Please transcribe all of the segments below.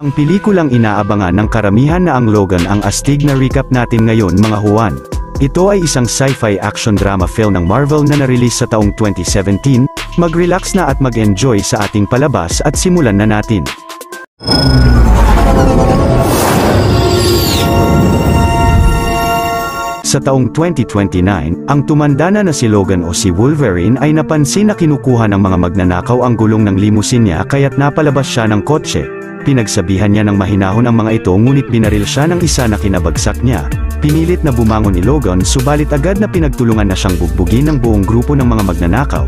Ang pelikulang inaabangan ng karamihan na ang Logan ang astig na recap natin ngayon mga Juan. Ito ay isang sci-fi action drama film ng Marvel na na-release sa taong 2017, mag-relax na at mag-enjoy sa ating palabas at simulan na natin. Sa taong 2029, ang tumanda na si Logan o si Wolverine ay napansin na kinukuha ng mga magnanakaw ang gulong ng limousine niya kaya't napalabas siya ng kotse. Pinagsabihan niya ng mahinahon ang mga ito ngunit binaril siya ng isa na kinabagsak niya. Pinilit na bumangon ni Logan subalit agad na pinagtulungan na siyang bugbugin ng buong grupo ng mga magnanakaw.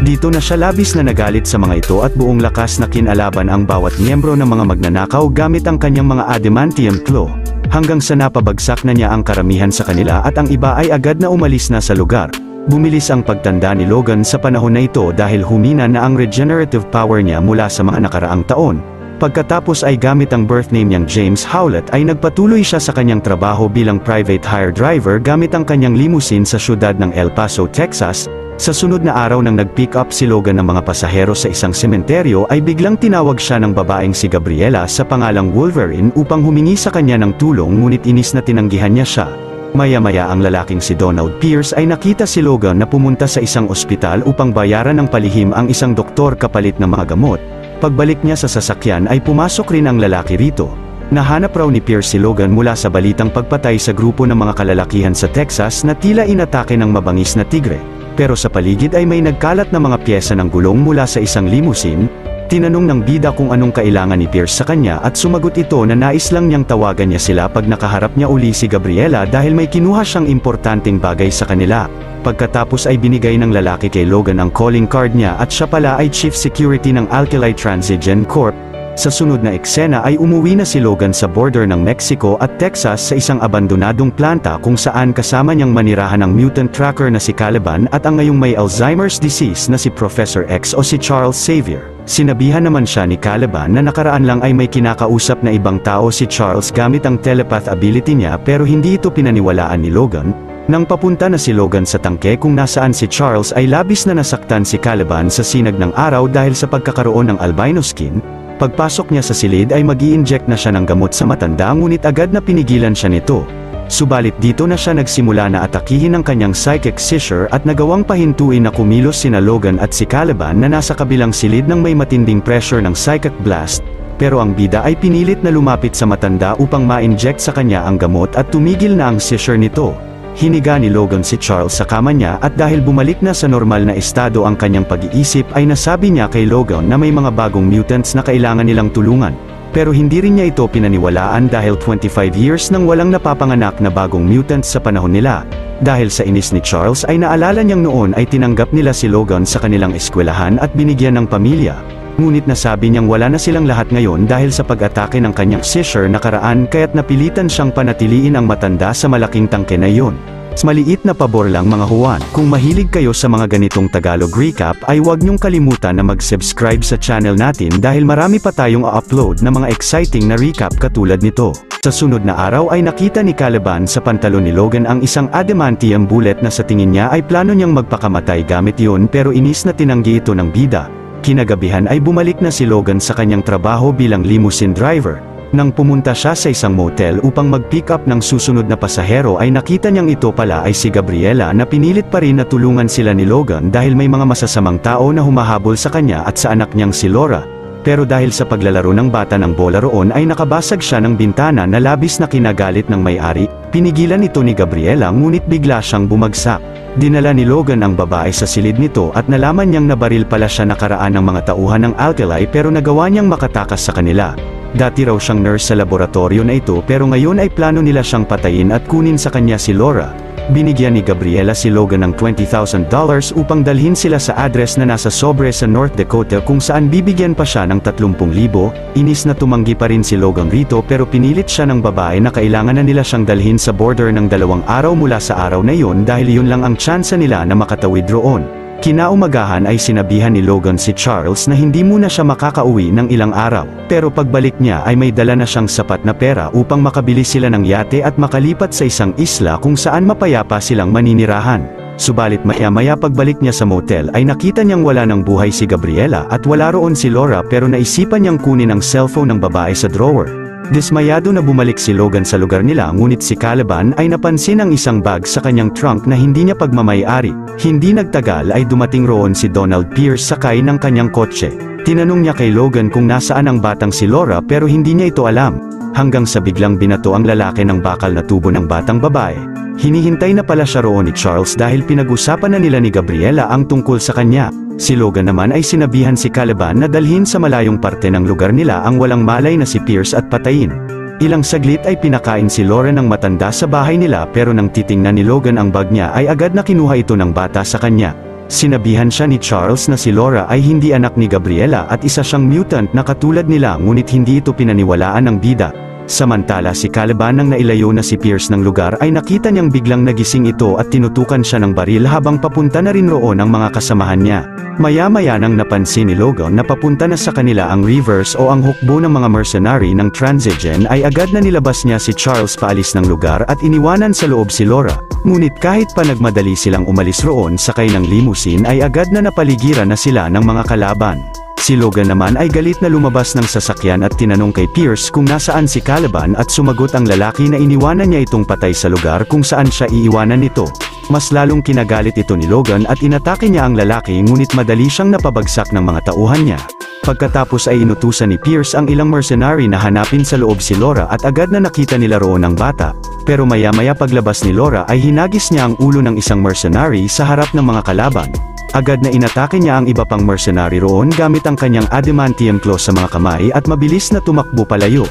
Dito na siya labis na nagalit sa mga ito at buong lakas na kinalaban ang bawat miyembro ng mga magnanakaw gamit ang kanyang mga adamantium claw. Hanggang sa napabagsak na niya ang karamihan sa kanila at ang iba ay agad na umalis na sa lugar. Bumilis ang pagtanda ni Logan sa panahon na ito dahil humina na ang regenerative power niya mula sa mga nakaraang taon. Pagkatapos ay gamit ang birth name niyang James Howlett ay nagpatuloy siya sa kanyang trabaho bilang private hire driver gamit ang kanyang limousine sa syudad ng El Paso, Texas. Sa sunod na araw nang nag-pick up si Logan ng mga pasahero sa isang sementeryo ay biglang tinawag siya ng babaeng si Gabriela sa pangalang Wolverine upang humingi sa kanya ng tulong ngunit inis na tinanggihan niya siya. Maya-maya ang lalaking si Donald Pierce ay nakita si Logan na pumunta sa isang ospital upang bayaran ng palihim ang isang doktor kapalit ng mga gamot. Pagbalik niya sa sasakyan ay pumasok rin ang lalaki rito. Nahanap raw ni Pierce si Logan mula sa balitang pagpatay sa grupo ng mga kalalakihan sa Texas na tila inatake ng mabangis na tigre. Pero sa paligid ay may nagkalat na mga pyesa ng gulong mula sa isang limousine. Tinanong ng bida kung anong kailangan ni Pierce sa kanya at sumagot ito na nais lang niyang tawagan niya sila pag nakaharap niya uli si Gabriela dahil may kinuha siyang importanteng bagay sa kanila. Pagkatapos ay binigay ng lalaki kay Logan ang calling card niya at siya pala ay Chief Security ng Alkali Transigen Corp. Sa sunod na eksena ay umuwi na si Logan sa border ng Mexico at Texas sa isang abandonadong planta kung saan kasama niyang manirahan ang mutant tracker na si Caliban at ang ngayong may Alzheimer's disease na si Professor X o si Charles Xavier. Sinabihan naman siya ni Caliban na nakaraan lang ay may kinakausap na ibang tao si Charles gamit ang telepath ability niya pero hindi ito pinaniwalaan ni Logan. Nang papunta na si Logan sa tangke kung nasaan si Charles ay labis na nasaktan si Caliban sa sinag ng araw dahil sa pagkakaroon ng albino skin. Pagpasok niya sa silid ay mag-i-inject na siya ng gamot sa matanda ngunit agad na pinigilan siya nito. Subalit dito na siya nagsimula na atakihin ang kanyang psychic seizure at nagawang pahintuin na kumilos sina Logan at si Caliban na nasa kabilang silid ng may matinding pressure ng psychic blast. Pero ang bida ay pinilit na lumapit sa matanda upang ma-inject sa kanya ang gamot at tumigil na ang seizure nito. Hiniga ni Logan si Charles sa kama niya at dahil bumalik na sa normal na estado ang kanyang pag-iisip ay nasabi niya kay Logan na may mga bagong mutants na kailangan nilang tulungan. Pero hindi rin niya ito pinaniwalaan dahil 25 years nang walang napapanganak na bagong mutants sa panahon nila. Dahil sa inis ni Charles ay naalala niyang noon ay tinanggap nila si Logan sa kanilang eskwelahan at binigyan ng pamilya. Ngunit nasabi niyang wala na silang lahat ngayon dahil sa pag-atake ng kanyang seizure nakaraan kaya't napilitan siyang panatiliin ang matanda sa malaking tangke na iyon. Maliit na pabor lang mga Juan, kung mahilig kayo sa mga ganitong Tagalog recap ay huwag niyong kalimutan na mag-subscribe sa channel natin dahil marami pa tayong upload na mga exciting na recap katulad nito. Sa sunod na araw ay nakita ni Caliban sa pantalon ni Logan ang isang adamantium bullet na sa tingin niya ay plano niyang magpakamatay gamit yun pero inis na tinanggi ito ng bida. Kinagabihan ay bumalik na si Logan sa kanyang trabaho bilang limousine driver. Nang pumunta siya sa isang motel upang mag-pick up ng susunod na pasahero ay nakita niyang ito pala ay si Gabriela na pinilit pa rin na tulungan sila ni Logan dahil may mga masasamang tao na humahabol sa kanya at sa anak niyang si Laura. Pero dahil sa paglalaro ng bata ng bola roon ay nakabasag siya ng bintana na labis na kinagalit ng may-ari, pinigilan ito ni Gabriela ngunit bigla siyang bumagsak. Dinala ni Logan ang babae sa silid nito at nalaman niyang nabaril pala siya nakaraan ng mga tauhan ng Alkali pero nagawa niyang makatakas sa kanila. Dati raw siyang nurse sa laboratorio na ito pero ngayon ay plano nila siyang patayin at kunin sa kanya si Laura. Binigyan ni Gabriela si Logan ng $20,000 upang dalhin sila sa address na nasa Sobre sa North Dakota kung saan bibigyan pa siya ng 30,000. Inis na tumanggi pa rin si Logan rito pero pinilit siya ng babae na kailangan na nila siyang dalhin sa border ng 2 araw mula sa araw na iyon dahil yun lang ang tsansa nila na makatawid roon. Kinaumagahan ay sinabihan ni Logan si Charles na hindi muna siya makakauwi ng ilang araw. Pero pagbalik niya ay may dala na siyang sapat na pera upang makabili sila ng yate at makalipat sa isang isla kung saan mapayapa silang maninirahan. Subalit maya-maya pagbalik niya sa motel ay nakita niyang wala ng buhay si Gabriela at wala roon si Laura pero naisipan niyang kunin ang cellphone ng babae sa drawer. Dismayado na bumalik si Logan sa lugar nila ngunit si Caliban ay napansin ang isang bag sa kanyang trunk na hindi niya pagmamay-ari. Hindi nagtagal ay dumating roon si Donald Pierce sakay ng kanyang kotse. Tinanong niya kay Logan kung nasaan ang batang si Laura pero hindi niya ito alam. Hanggang sa biglang binato ang lalaki ng bakal na tubo ng batang babae. Hinihintay na pala siya roon ni Charles dahil pinag-usapan na nila ni Gabriela ang tungkol sa kanya. Si Logan naman ay sinabihan si Caliban na dalhin sa malayong parte ng lugar nila ang walang malay na si Pierce at patayin. Ilang saglit ay pinakain si Laura ng matanda sa bahay nila pero nang titingnan ni Logan ang bag niya ay agad na kinuha ito ng bata sa kanya. Sinabihan siya ni Charles na si Laura ay hindi anak ni Gabriela at isa siyang mutant na katulad nila ngunit hindi ito pinaniwalaan ng bida. Samantala si Caliban nang nailayo na si Pierce ng lugar ay nakita niyang biglang nagising ito at tinutukan siya ng baril habang papunta na rin roon ang mga kasamahan niya. Maya-maya nang napansin ni Logan na papunta na sa kanila ang reverse o ang hukbo ng mga mercenary ng Transigen ay agad na nilabas niya si Charles paalis ng lugar at iniwanan sa loob si Laura. Ngunit kahit pa nagmadali silang umalis roon sakay ng limousine ay agad na napaligiran na sila ng mga kalaban. Si Logan naman ay galit na lumabas ng sasakyan at tinanong kay Pierce kung nasaan si Caliban at sumagot ang lalaki na iniwanan niya itong patay sa lugar kung saan siya iiwanan nito. Mas lalong kinagalit ito ni Logan at inatake niya ang lalaki ngunit madali siyang napabagsak ng mga tauhan niya. Pagkatapos ay inutusan ni Pierce ang ilang mercenary na hanapin sa loob si Laura at agad na nakita nila roon ang bata. Pero maya-maya paglabas ni Laura ay hinagis niya ang ulo ng isang mercenary sa harap ng mga kalaban. Agad na inatake niya ang iba pang mercenary roon gamit ang kanyang adamantium claws sa mga kamay at mabilis na tumakbo palayo.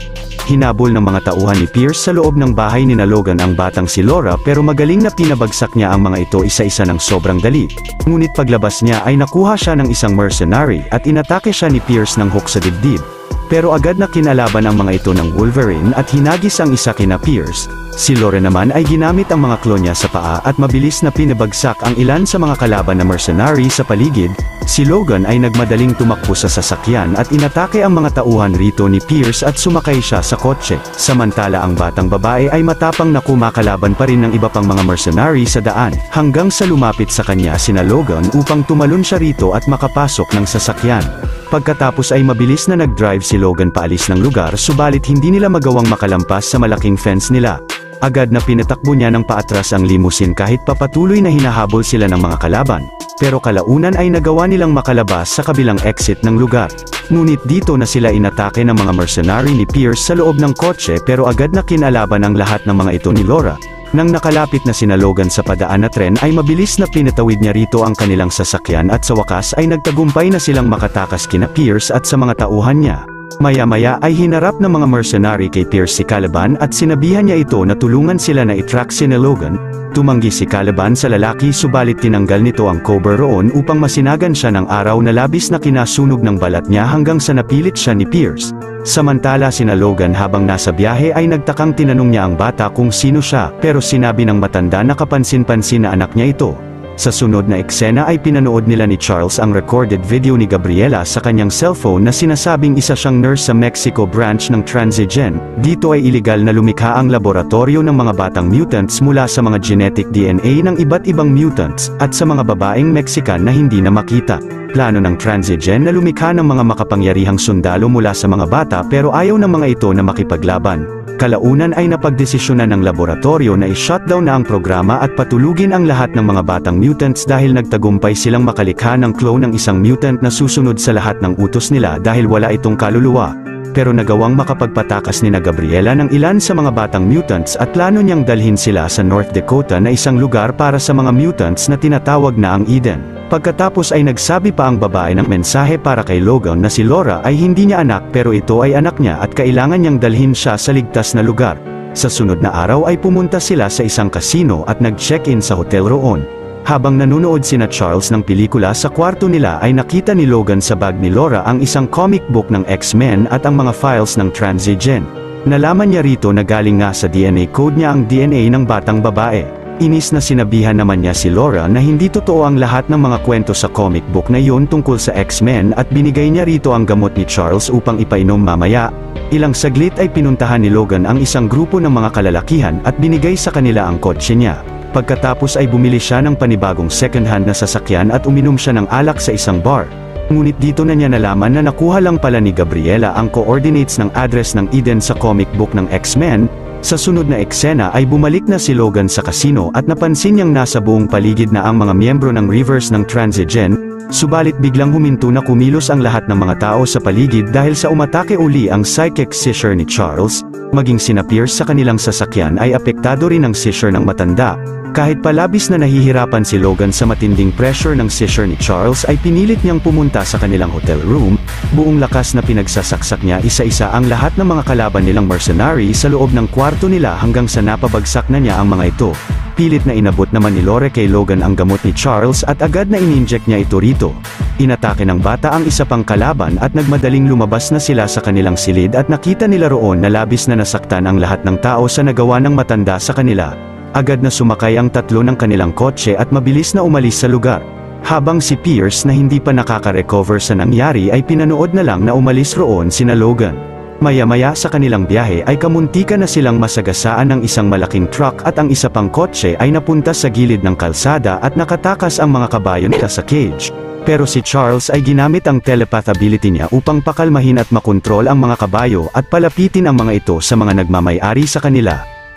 Hinabol ng mga tauhan ni Pierce sa loob ng bahay ni Logan ang batang si Laura pero magaling na pinabagsak niya ang mga ito isa-isa ng sobrang dali. Ngunit paglabas niya ay nakuha siya ng isang mercenary at inatake siya ni Pierce ng hook sa dibdib. Pero agad na kinalaban ang mga ito ng Wolverine at hinagis ang isa kina Pierce. Si Laura naman ay ginamit ang mga claw niya sa paa at mabilis na pinabagsak ang ilan sa mga kalaban na mercenary sa paligid. Si Logan ay nagmadaling tumakbo sa sasakyan at inatake ang mga tauhan rito ni Pierce at sumakay siya sa kotse. Samantala ang batang babae ay matapang na kumakalaban pa rin ng iba pang mga mercenary sa daan, hanggang sa lumapit sa kanya sina Logan upang tumalon siya rito at makapasok ng sasakyan. Pagkatapos ay mabilis na nag-drive si Logan paalis ng lugar subalit hindi nila magawang makalampas sa malaking fence nila. Agad na pinatakbo niya ng paatras ang limousine kahit papatuloy na hinahabol sila ng mga kalaban. Pero kalaunan ay nagawa nilang makalabas sa kabilang exit ng lugar. Ngunit dito na sila inatake ng mga mercenary ni Pierce sa loob ng kotse pero agad na kinalaban ang lahat ng mga ito ni Laura. Nang nakalapit na sina Logan sa padaan na tren ay mabilis na pinatawid niya rito ang kanilang sasakyan at sa wakas ay nagtagumpay na silang makatakas kina Pierce at sa mga tauhan niya. Maya-maya ay hinarap ng mga mercenary kay Pierce si Caliban at sinabihan niya ito na tulungan sila na i-track si Logan. Tumanggi si Caliban sa lalaki subalit tinanggal nito ang cover roon upang masinagan siya ng araw na labis na kinasunog ng balat niya hanggang sa napilit siya ni Pierce. Samantala sina Logan habang nasa biyahe ay nagtakang tinanong niya ang bata kung sino siya pero sinabi ng matanda na kapansin-pansin na anak niya ito. Sa sunod na eksena ay pinanood nila ni Charles ang recorded video ni Gabriela sa kanyang cellphone na sinasabing isa siyang nurse sa Mexico branch ng Transigen. Dito ay iligal na lumikha ang laboratorio ng mga batang mutants mula sa mga genetic DNA ng iba't ibang mutants at sa mga babaeng Mexican na hindi na makita. Plano ng Transigen na lumikha ng mga makapangyarihang sundalo mula sa mga bata pero ayaw ng mga ito na makipaglaban. Kalaunan ay napagdesisyonan ng laboratorio na i-shutdown na ang programa at patulugin ang lahat ng mga batang mutants dahil nagtagumpay silang makalikha ng clone ng isang mutant na susunod sa lahat ng utos nila dahil wala itong kaluluwa. Pero nagawang makapagpatakas ni Gabriela ng ilan sa mga batang mutants at plano niyang dalhin sila sa North Dakota na isang lugar para sa mga mutants na tinatawag na ang Eden. Pagkatapos ay nagsabi pa ang babae ng mensahe para kay Logan na si Laura ay hindi niya anak pero ito ay anak niya at kailangan niyang dalhin siya sa ligtas na lugar. Sa sunod na araw ay pumunta sila sa isang casino at nag-check-in sa hotel roon. Habang nanonood sina Charles ng pelikula sa kwarto nila ay nakita ni Logan sa bag ni Laura ang isang comic book ng X-Men at ang mga files ng Transigen. Nalaman niya rito na galing nga sa DNA code niya ang DNA ng batang babae. Inis na sinabihan naman niya si Laura na hindi totoo ang lahat ng mga kwento sa comic book na iyon tungkol sa X-Men at binigay niya rito ang gamot ni Charles upang ipainom mamaya. Ilang saglit ay pinuntahan ni Logan ang isang grupo ng mga kalalakihan at binigay sa kanila ang kotse niya. Pagkatapos ay bumili siya ng panibagong second-hand na sasakyan at uminom siya ng alak sa isang bar. Ngunit dito na niya nalaman na nakuha lang pala ni Gabriela ang coordinates ng address ng Eden sa comic book ng X-Men. Sa sunod na eksena ay bumalik na si Logan sa casino at napansin niyang nasa buong paligid na ang mga miyembro ng Reverse ng Transigen, subalit biglang huminto na kumilos ang lahat ng mga tao sa paligid dahil sa umatake uli ang psychic seizure ni Charles, maging sina Pierce sa kanilang sasakyan ay apektado rin ang seizure ng matanda. Kahit palabis na nahihirapan si Logan sa matinding pressure ng seizure ni Charles ay pinilit niyang pumunta sa kanilang hotel room, buong lakas na pinagsasaksak niya isa-isa ang lahat ng mga kalaban nilang mercenary sa loob ng kwarto nila hanggang sa napabagsak na niya ang mga ito. Pilit na inabot naman ni Lore kay Logan ang gamot ni Charles at agad na ininject niya ito rito. Inatake ng bata ang isa pang kalaban at nagmadaling lumabas na sila sa kanilang silid at nakita nila roon na labis na nasaktan ang lahat ng tao sa nagawa ng matanda sa kanila. Agad na sumakay ang tatlo ng kanilang kotse at mabilis na umalis sa lugar. Habang si Pierce na hindi pa nakaka-recover sa nangyari ay pinanood na lang na umalis roon sina Logan. Maya-maya sa kanilang biyahe ay kamuntikan na silang masagasaan ng isang malaking truck at ang isa pang kotse ay napunta sa gilid ng kalsada at nakatakas ang mga kabayo nila sa cage. Pero si Charles ay ginamit ang telepath ability niya upang pakalmahin at makontrol ang mga kabayo at palapitin ang mga ito sa mga nagmamay-ari sa kanila.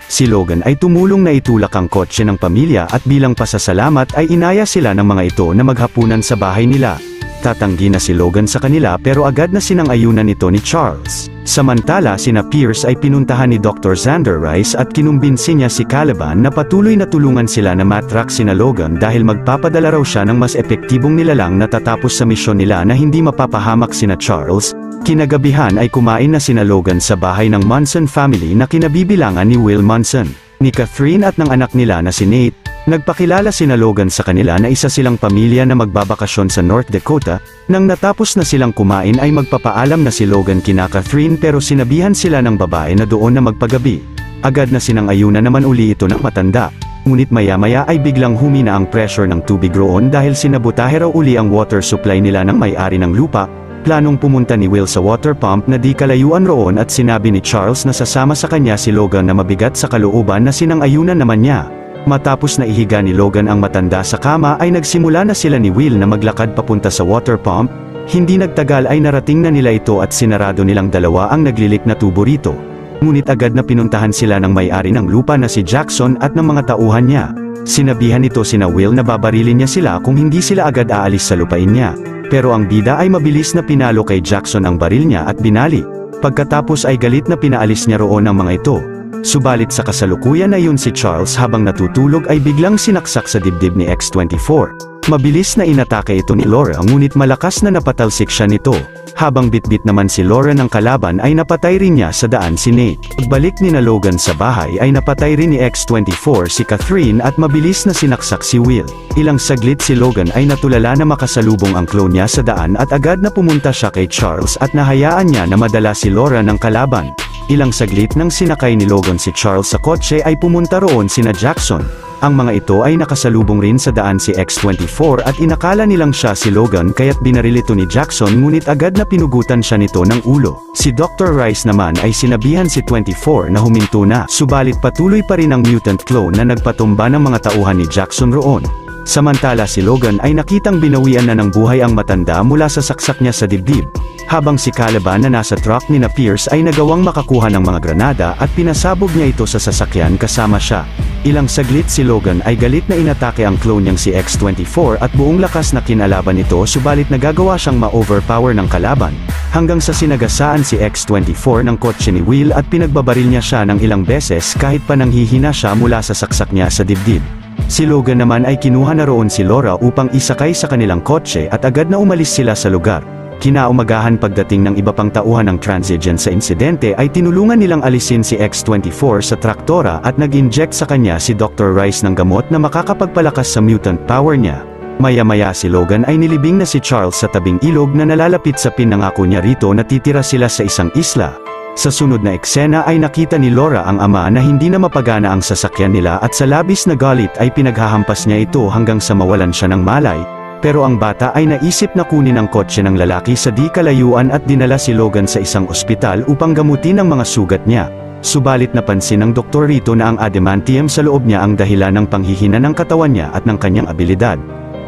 Si Logan ay tumulong na itulak ang kotse ng pamilya at bilang pasasalamat ay inaya sila ng mga ito na maghapunan sa bahay nila. Tatanggi na si Logan sa kanila pero agad na sinang-ayunan ito ni Charles. Samantala sina Pierce ay pinuntahan ni Dr. Xander Rice at kinumbinsi niya si Caliban na patuloy na tulungan sila na matrack sina Logan dahil magpapadala raw siya ng mas epektibong nilalang na tatapos sa misyon nila na hindi mapapahamak sina Charles. Kinagabihan ay kumain na sina Logan sa bahay ng Munson family na kinabibilangan ni Will Munson, ni Catherine at ng anak nila na si Nate. Nagpakilala sina Logan sa kanila na isa silang pamilya na magbabakasyon sa North Dakota. Nang natapos na silang kumain ay magpapaalam na si Logan kina Catherine pero sinabihan sila ng babae na doon na magpagabi. Agad na sinang-ayunan naman uli ito ng matanda. Ngunit maya-maya ay biglang humina ang pressure ng tubig roon dahil sinabotahe raw uli ang water supply nila ng may-ari ng lupa. Planong pumunta ni Will sa water pump na di kalayuan roon at sinabi ni Charles na sasama sa kanya si Logan na mabigat sa kalooban na sinang-ayunan naman niya. Matapos na ihiga ni Logan ang matanda sa kama ay nagsimula na sila ni Will na maglakad papunta sa water pump. Hindi nagtagal ay narating na nila ito at sinarado nilang dalawa ang naglilik na tubo rito. Ngunit agad na pinuntahan sila ng may-ari ng lupa na si Jackson at ng mga tauhan niya. Sinabihan nito sina Will na babarilin niya sila kung hindi sila agad aalis sa lupain niya. Pero ang bida ay mabilis na pinalo kay Jackson ang baril niya at binali. Pagkatapos ay galit na pinaalis niya roon ang mga ito. Subalit sa kasalukuyan na yun si Charles habang natutulog ay biglang sinaksak sa dibdib ni X-24. Mabilis na inatake ito ni Laura ngunit malakas na napatalsik siya nito. Habang bitbit naman si Laura ng kalaban ay napatay rin niya sa daan si Nate. Pagbalik ni na Logan sa bahay ay napatay rin ni X-24 si Catherine at mabilis na sinaksak si Will. Ilang saglit si Logan ay natulala na makasalubong ang clone niya sa daan at agad na pumunta siya kay Charles at nahayaan niya na madala si Laura ng kalaban. Ilang saglit nang sinakay ni Logan si Charles sa kotse ay pumunta roon sina Jackson. Ang mga ito ay nakasalubong rin sa daan si X-24 at inakala nilang siya si Logan kaya't binaril ito ni Jackson ngunit agad na pinugutan siya nito ng ulo. Si Dr. Rice naman ay sinabihan si 24 na huminto na, subalit patuloy pa rin ang mutant clone na nagpatumba ng mga tauhan ni Jackson roon. Samantala si Logan ay nakitang binawian na ng buhay ang matanda mula sa saksak niya sa dibdib. Habang si Caliban na nasa truck ni na Pierce ay nagawang makakuha ng mga granada at pinasabog niya ito sa sasakyan kasama siya. Ilang saglit si Logan ay galit na inatake ang clone niyang si X-24 at buong lakas na kinalaban ito subalit nagagawa siyang ma-overpower ng kalaban. Hanggang sa sinagasaan si X-24 ng kotse ni Will at pinagbabaril niya siya ng ilang beses kahit pa nanghihina siya mula sa saksak niya sa dibdib. Si Logan naman ay kinuha na roon si Laura upang isakay sa kanilang kotse at agad na umalis sila sa lugar. Kinaumagahan pagdating ng iba pang tauhan ng Transigen sa insidente ay tinulungan nilang alisin si X-24 sa traktora at nag-inject sa kanya si Dr. Rice ng gamot na makakapagpalakas sa mutant power niya. Maya-maya si Logan ay nilibing na si Charles sa tabing ilog na nalalapit sa pinangako niya rito na titira sila sa isang isla. Sa sunod na eksena ay nakita ni Laura ang ama na hindi na mapagana ang sasakyan nila at sa labis na galit ay pinaghahampas niya ito hanggang sa mawalan siya ng malay. Pero ang bata ay naisip na kunin ang kotse ng lalaki sa di kalayuan at dinala si Logan sa isang ospital upang gamutin ang mga sugat niya. Subalit napansin ng doktor rito na ang adamantium sa loob niya ang dahilan ng panghihina ng katawan niya at ng kanyang abilidad.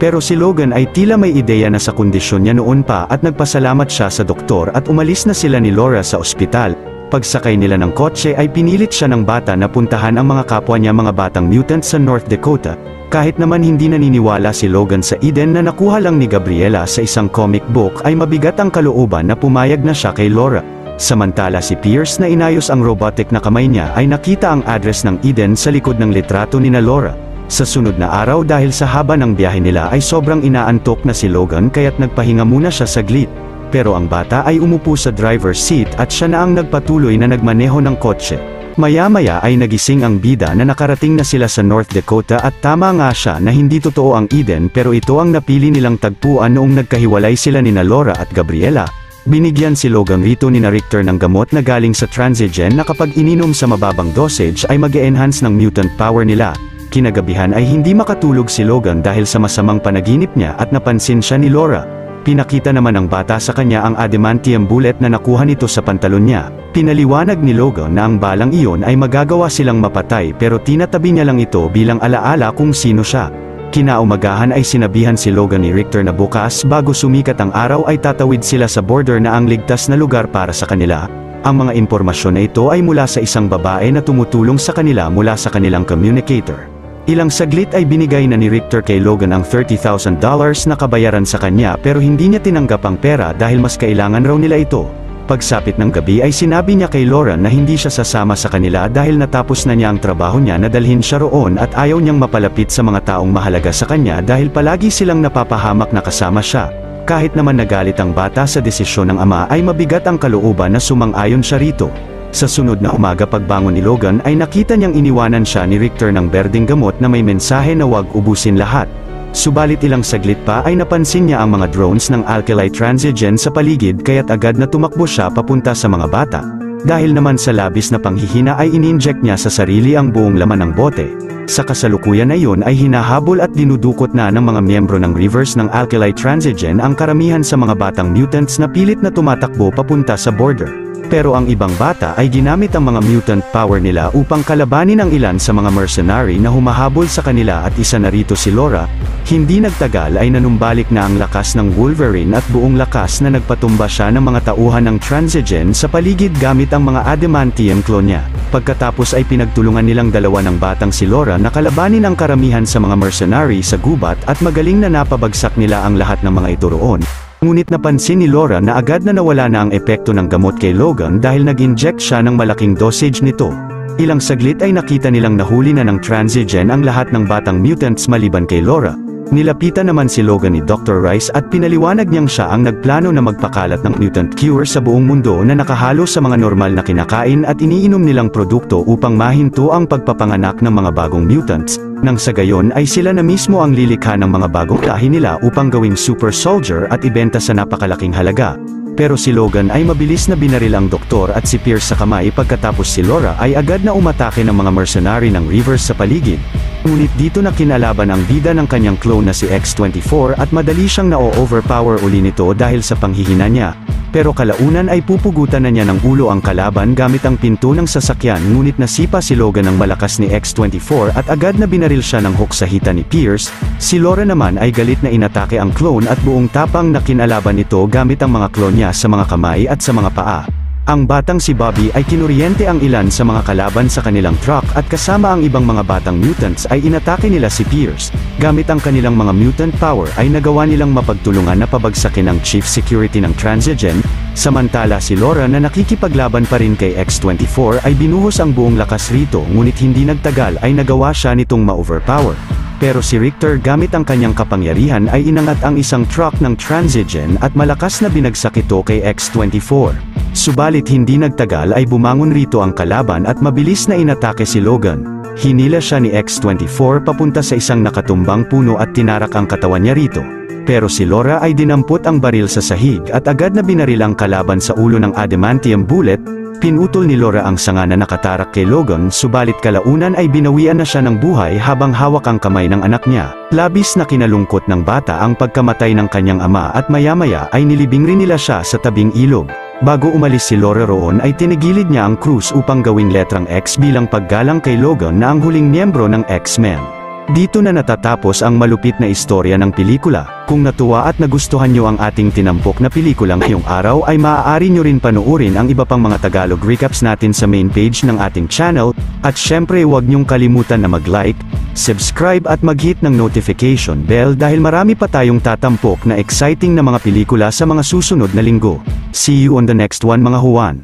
Pero si Logan ay tila may ideya na sa kondisyon niya noon pa at nagpasalamat siya sa doktor at umalis na sila ni Laura sa ospital. Pagsakay nila ng kotse ay pinilit siya ng bata na puntahan ang mga kapwa niya mga batang mutant sa North Dakota. Kahit naman hindi naniniwala si Logan sa Eden na nakuha lang ni Gabriela sa isang comic book ay mabigat ang kalooban na pumayag na siya kay Laura. Samantala si Pierce na inayos ang robotic na kamay niya ay nakita ang address ng Eden sa likod ng litrato ni Laura. Sa sunod na araw dahil sa haba ng biyahe nila ay sobrang inaantok na si Logan kaya't nagpahinga muna siya saglit. Pero ang bata ay umupo sa driver's seat at siya na ang nagpatuloy na nagmaneho ng kotse. Maya-maya ay nagising ang bida na nakarating na sila sa North Dakota at tama nga siya na hindi totoo ang Eden pero ito ang napili nilang tagpuan noong nagkahiwalay sila nina Laura at Gabriela. Binigyan si Logan rito ni Richter ng gamot na galing sa Transigen na kapag ininom sa mababang dosage ay mag-e-enhance ng mutant power nila. Kinagabihan ay hindi makatulog si Logan dahil sa masamang panaginip niya at napansin siya ni Laura. Pinakita naman ng bata sa kanya ang adamantium bullet na nakuha nito sa pantalon niya. Pinaliwanag ni Logan na ang balang iyon ay magagawa silang mapatay pero tinatabi niya lang ito bilang alaala kung sino siya. Kinaumagahan ay sinabihan si Logan ni Richter na bukas bago sumikat ang araw ay tatawid sila sa border na ang ligtas na lugar para sa kanila. Ang mga impormasyon na ito ay mula sa isang babae na tumutulong sa kanila mula sa kanilang communicator. Ilang saglit ay binigay na ni Richter kay Logan ang $30,000 na kabayaran sa kanya pero hindi niya tinanggap ang pera dahil mas kailangan raw nila ito. Pagsapit ng gabi ay sinabi niya kay Laura na hindi siya sasama sa kanila dahil natapos na niya ang trabaho niya na dalhin siya roon at ayaw niyang mapalapit sa mga taong mahalaga sa kanya dahil palagi silang napapahamak na kasama siya. Kahit naman nagalit ang bata sa desisyon ng ama ay mabigat ang kalooban na sumang-ayon siya rito. Sa sunod na umaga pagbangon ni Logan ay nakita niyang iniwanan siya ni Richter ng berdeng gamot na may mensahe na huwag ubusin lahat. Subalit ilang saglit pa ay napansin niya ang mga drones ng Alkali Transigen sa paligid kaya't agad na tumakbo siya papunta sa mga bata. Dahil naman sa labis na panghihina ay ininject niya sa sarili ang buong laman ng bote. Sa kasalukuyan na iyon ay hinahabol at dinudukot na ng mga miyembro ng reverse ng Alkali Transigen ang karamihan sa mga batang mutants na pilit na tumatakbo papunta sa border. Pero ang ibang bata ay ginamit ang mga mutant power nila upang kalabanin ang ilan sa mga mercenary na humahabol sa kanila at isa na rito si Laura. Hindi nagtagal ay nanumbalik na ang lakas ng Wolverine at buong lakas na nagpatumba siya ng mga tauhan ng Transigen sa paligid gamit ang mga adamantium clone niya. Pagkatapos ay pinagtulungan nilang dalawa ng batang si Laura na kalabanin ang karamihan sa mga mercenary sa gubat at magaling na napabagsak nila ang lahat ng mga ito roon. Ngunit napansin ni Laura na agad na nawala na ang epekto ng gamot kay Logan dahil nag-inject siya ng malaking dosage nito. Ilang saglit ay nakita nilang nahuli na ng Transigen ang lahat ng batang mutants maliban kay Laura. Nilapitan naman si Logan ni Dr. Rice at pinaliwanag niyang siya ang nagplano na magpakalat ng mutant cure sa buong mundo na nakahalo sa mga normal na kinakain at iniinom nilang produkto upang mahinto ang pagpapanganak ng mga bagong mutants. Nang sa gayon ay sila na mismo ang lilikha ng mga bagong lahi nila upang gawing super soldier at ibenta sa napakalaking halaga. Pero si Logan ay mabilis na binaril ang doktor at si Pierce sa kamay pagkatapos si Laura ay agad na umatake ng mga mercenary ng reverse sa paligid. Ngunit dito na kinalaban ang bida ng kanyang clone na si X-24 at madali siyang na-overpower uli nito dahil sa panghihina niya. Pero kalaunan ay pupugutan na niya ng ulo ang kalaban gamit ang pinto ng sasakyan ngunit nasipa si Logan ng malakas ni X-24 at agad na binaril siya ng hook sa hita ni Pierce. Si Laura naman ay galit na inatake ang clone at buong tapang na kinalaban ito gamit ang mga clone niya sa mga kamay at sa mga paa. Ang batang si Bobby ay kinuryente ang ilan sa mga kalaban sa kanilang truck at kasama ang ibang mga batang mutants ay inatake nila si Pierce. Gamit ang kanilang mga mutant power ay nagawa nilang mapagtulungan na pabagsakin ang chief security ng Transigen. Samantala si Laura na nakikipaglaban pa rin kay X-24 ay binuhos ang buong lakas rito ngunit hindi nagtagal ay nagawa siya nitong ma-overpower. Pero si Richter gamit ang kanyang kapangyarihan ay inangat ang isang truck ng Transigen at malakas na binagsak ito kay X-24. Subalit hindi nagtagal ay bumangon rito ang kalaban at mabilis na inatake si Logan. Hinila siya ni X-24 papunta sa isang nakatumbang puno at tinarak ang katawan niya rito. Pero si Laura ay dinampot ang baril sa sahig at agad na binaril ang kalaban sa ulo ng adamantium bullet. Pinutol ni Laura ang sanga na nakatarak kay Logan subalit kalaunan ay binawian na siya ng buhay habang hawak ang kamay ng anak niya. Labis na kinalungkot ng bata ang pagkamatay ng kanyang ama at maya-maya ay nilibing rin nila siya sa tabing ilog. Bago umalis si Laura roon ay tinigilid niya ang Cruz upang gawing letrang X bilang paggalang kay Logan na ang huling miyembro ng X-Men. Dito na natatapos ang malupit na istorya ng pelikula. Kung natuwa at nagustuhan nyo ang ating tinampok na pelikula ngayong araw ay maaari nyo rin panoorin ang iba pang mga Tagalog recaps natin sa main page ng ating channel, at syempre huwag nyong kalimutan na mag-like, subscribe at mag-hit ng notification bell dahil marami pa tayong tatampok na exciting na mga pelikula sa mga susunod na linggo. See you on the next one mga Juan.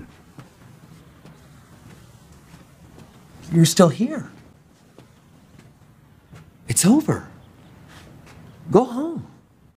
You're still here. It's over. Go home.